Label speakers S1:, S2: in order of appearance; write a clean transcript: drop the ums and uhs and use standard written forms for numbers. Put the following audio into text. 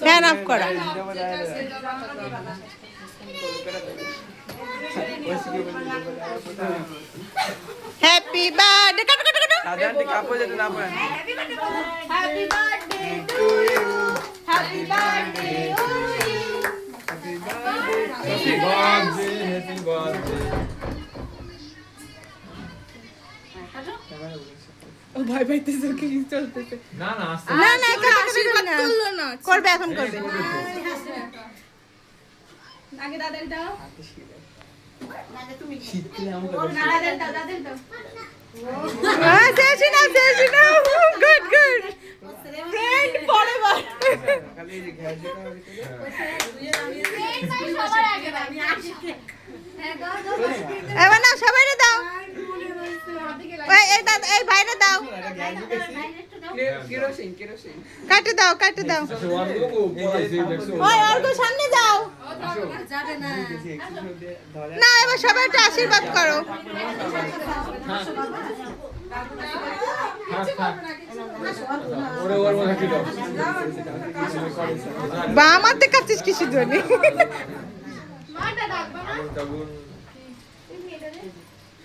S1: Fan off করা। Happy birthday কাটো কাটো কাটো।
S2: দাদাটি কাপড় যেতে না পারেন।
S1: Happy birthday to you, happy birthday to you, happy birthday,
S2: happy birthday, happy birthday.
S3: ও ভাই ভাইতেছে কি চলতেছে।
S2: না না আস্তে।
S1: না না
S3: আশীর্বাদ করলো না।
S1: করবে, এখন করবে।
S3: আগে দাদার দাও।
S2: শীতকালে আমাকে
S3: দাদার দাও, দাদার দাও।
S1: সেশন নাও, সেশন নাও। Good good friend forever.
S2: খালি এই যে ঘ্যাস যেটা
S3: সবার আগে আমি আসি। হ্যাঁ দাও দাও।
S1: এবার না সবাই দাও। ওই এই দাদা এই বাইরে দাও।
S3: Kerosene kerosene.
S1: কাটে দাও, কাটে দাও। ওই অর্ঘ সামনে যাও।
S3: যাবে না।
S1: না এবার সবাই একটু আশীর্বাদ করো।
S2: ওরে ওর মধ্যে কি দাও।
S1: বাম হাতে কাচ্ছিস কি শুধু?
S3: মাটা ডাক বাবা।
S2: তখন